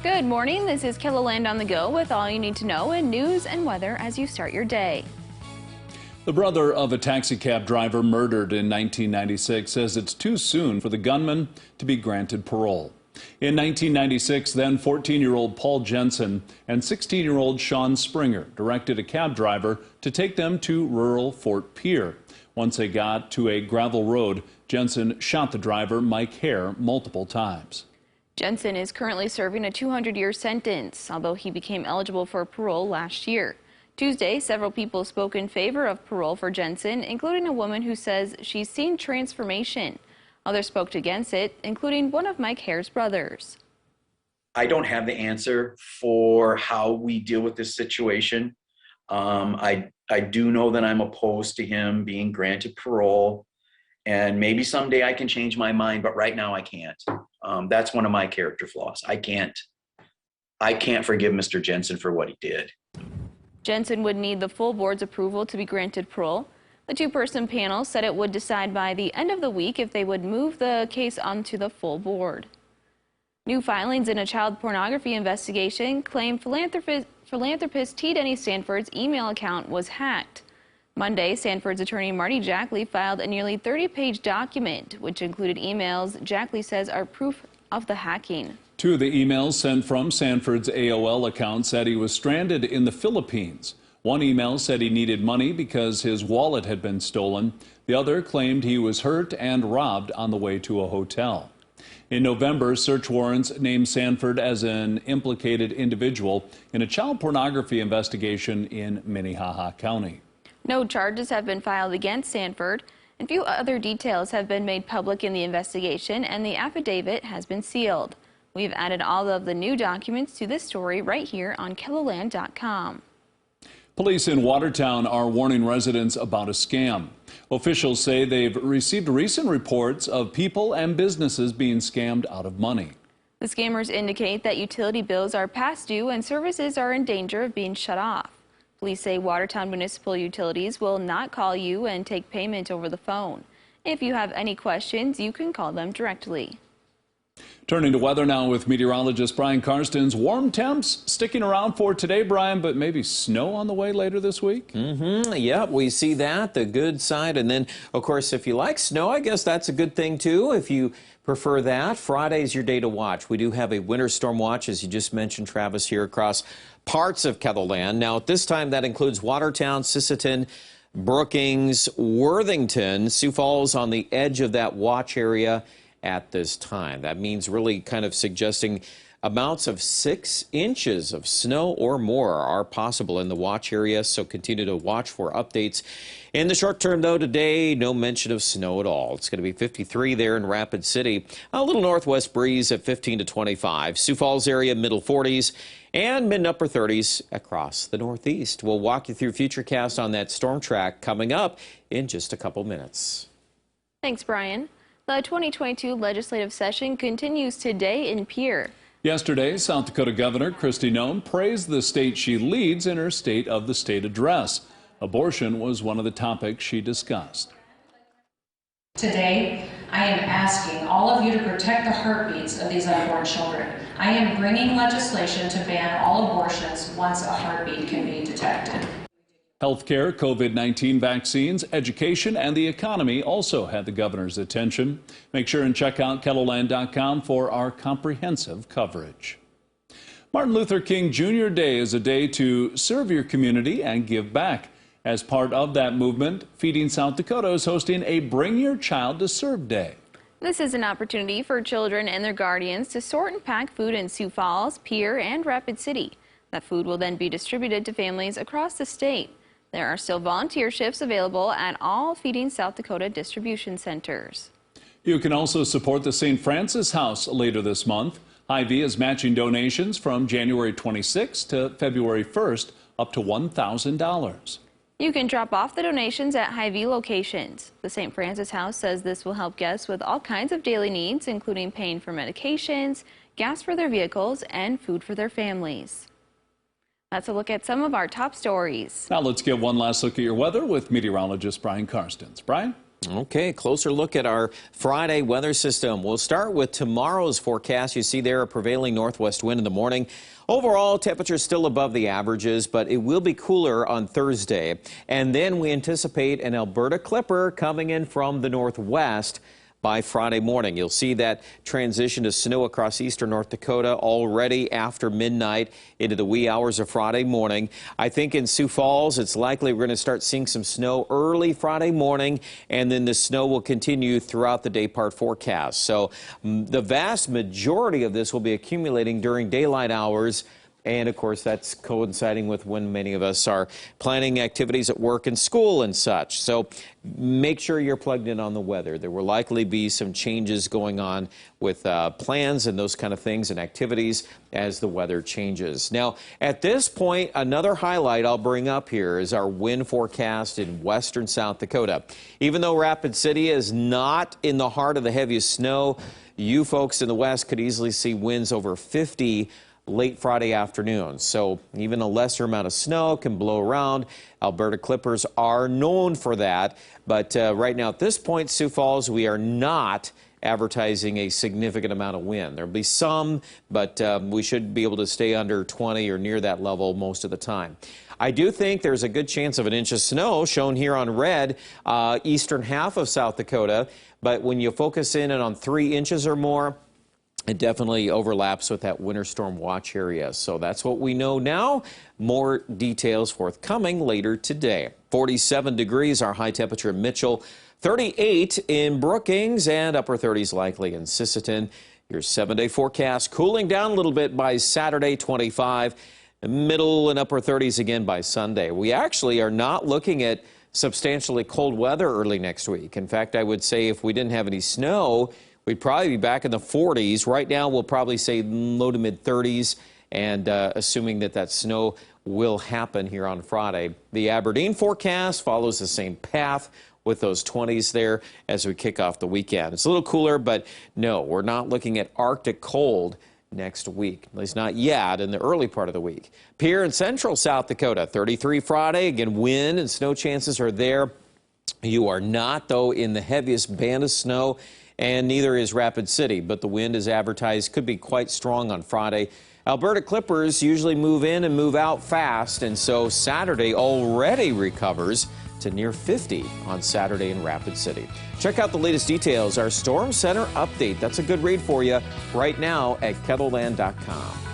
Good morning. This is KELOLAND on the go with all you need to know in news and weather as you start your day. The brother of a taxicab driver murdered in 1996 says it's too soon for the gunman to be granted parole. In 1996, then 14-year-old Paul Jensen and 16-year-old Sean Springer directed a cab driver to take them to rural Fort Pierre. Once they got to a gravel road, Jensen shot the driver, Mike Hare, multiple times. Jensen is currently serving a 200-year sentence, although he became eligible for parole last year. Tuesday, several people spoke in favor of parole for Jensen, including a woman who says she's seen transformation. Others spoke against it, including one of Mike Hare's brothers. I don't have the answer for how we deal with this situation. I do know that I'm opposed to him being granted parole, and maybe someday I can change my mind, but right now I can't. That's one of my character flaws. I can't forgive Mr. Jensen for what he did. Jensen would need the full board's approval to be granted parole. The two-person panel said it would decide by the end of the week if they would move the case onto the full board. New filings in a child pornography investigation claim philanthropist T. Denny Sanford's email account was hacked. Monday, Sanford's attorney Marty Jackley filed a nearly 30-page document, which included emails Jackley says are proof of the hacking. Two of the emails sent from Sanford's AOL account said he was stranded in the Philippines. One email said he needed money because his wallet had been stolen. The other claimed he was hurt and robbed on the way to a hotel. In November, search warrants named Sanford as an implicated individual in a child pornography investigation in Minnehaha County. No charges have been filed against Sanford, and few other details have been made public in the investigation, and the affidavit has been sealed. We've added all of the new documents to this story right here on KELOLAND.com. Police in Watertown are warning residents about a scam. Officials say they've received recent reports of people and businesses being scammed out of money. The scammers indicate that utility bills are past due and services are in danger of being shut off. Police say Watertown Municipal Utilities will not call you and take payment over the phone. If you have any questions, you can call them directly. Turning to weather now with meteorologist Brian Karstens. Warm temps sticking around for today, Brian, but maybe snow on the way later this week? Yeah, we see that, the good side. And then, of course, if you like snow, I guess that's a good thing, too. If you prefer that, Friday's your day to watch. We do have a winter storm watch, as you just mentioned, Travis, here across parts of KELOLAND. Now, at this time, that includes Watertown, Sisseton, Brookings, Worthington, Sioux Falls on the edge of that watch area at this time. That means really kind of suggesting amounts of 6 inches of snow or more are possible in the watch area, so continue to watch for updates. In the short term, though, today, no mention of snow at all. It's going to be 53 there in Rapid City. A little northwest breeze at 15 to 25. Sioux Falls area, middle 40s, and mid-upper 30s across the northeast. We'll walk you through Futurecast on that storm track coming up in just a couple minutes. Thanks, Brian. The 2022 legislative session continues today in Pierre. Yesterday, South Dakota Governor Kristi Noem praised the state she leads in her State of the State address. Abortion was one of the topics she discussed. Today, I am asking all of you to protect the heartbeats of these unborn children. I am bringing legislation to ban all abortions once a heartbeat can be detected. Healthcare, COVID-19 vaccines, education, and the economy also had the governor's attention. Make sure and check out KELOLAND.com for our comprehensive coverage. Martin Luther King Jr. Day is a day to serve your community and give back. As part of that movement, Feeding South Dakota is hosting a Bring Your Child to Serve Day. This is an opportunity for children and their guardians to sort and pack food in Sioux Falls, Pierre, and Rapid City. That food will then be distributed to families across the state. There are still volunteer shifts available at all Feeding South Dakota distribution centers. You can also support the St. Francis House later this month. Hy-Vee is matching donations from January 26th to February 1st up to $1,000. You can drop off the donations at Hy-Vee locations. The St. Francis House says this will help guests with all kinds of daily needs, including paying for medications, gas for their vehicles, and food for their families. That's a look at some of our top stories. Now let's get one last look at your weather with meteorologist Brian Karstens. Brian? Okay, closer look at our Friday weather system. We'll start with tomorrow's forecast. You see there a prevailing northwest wind in the morning. Overall, temperatures still above the averages, but it will be cooler on Thursday. And then we anticipate an Alberta clipper coming in from the northwest by Friday morning. You'll see that transition to snow across eastern North Dakota already after midnight into the wee hours of Friday morning. I think in Sioux Falls, it's likely we're going to start seeing some snow early Friday morning, and then the snow will continue throughout the day part forecast. So the vast majority of this will be accumulating during daylight hours. And, of course, that's coinciding with when many of us are planning activities at work and school and such. So make sure you're plugged in on the weather. There will likely be some changes going on with plans and those kind of things and activities as the weather changes. Now, at this point, another highlight I'll bring up here is our wind forecast in western South Dakota. Even though Rapid City is not in the heart of the heaviest snow, you folks in the west could easily see winds over 50 late Friday afternoon. So even a lesser amount of snow can blow around. Alberta clippers are known for that. But right now at this point, Sioux Falls, we are not advertising a significant amount of wind. There'll be some, but we should be able to stay under 20 or near that level most of the time. I do think there's a good chance of an inch of snow shown here on red, eastern half of South Dakota. But when you focus in on 3 inches or more, it definitely overlaps with that winter storm watch area. So that's what we know now. More details forthcoming later today. 47 degrees, our high temperature in Mitchell. 38 in Brookings and upper 30s likely in Sisseton. Your 7-day forecast cooling down a little bit by Saturday, 25. Middle and upper 30s again by Sunday. We actually are not looking at substantially cold weather early next week. In fact, I would say if we didn't have any snow, we'd probably be back in the 40s. Right now, we'll probably say low to mid 30s, and assuming that snow will happen here on Friday. The Aberdeen forecast follows the same path with those 20s there as we kick off the weekend. It's a little cooler, but no, we're not looking at Arctic cold next week, at least not yet in the early part of the week. Here in central South Dakota, 33 Friday. Again, wind and snow chances are there. You are not, though, in the heaviest band of snow, and neither is Rapid City, but the wind is advertised could be quite strong on Friday. Alberta clippers usually move in and move out fast, and so Saturday already recovers to near 50 on Saturday in Rapid City. Check out the latest details, our Storm Center update. That's a good read for you right now at KELOLAND.com.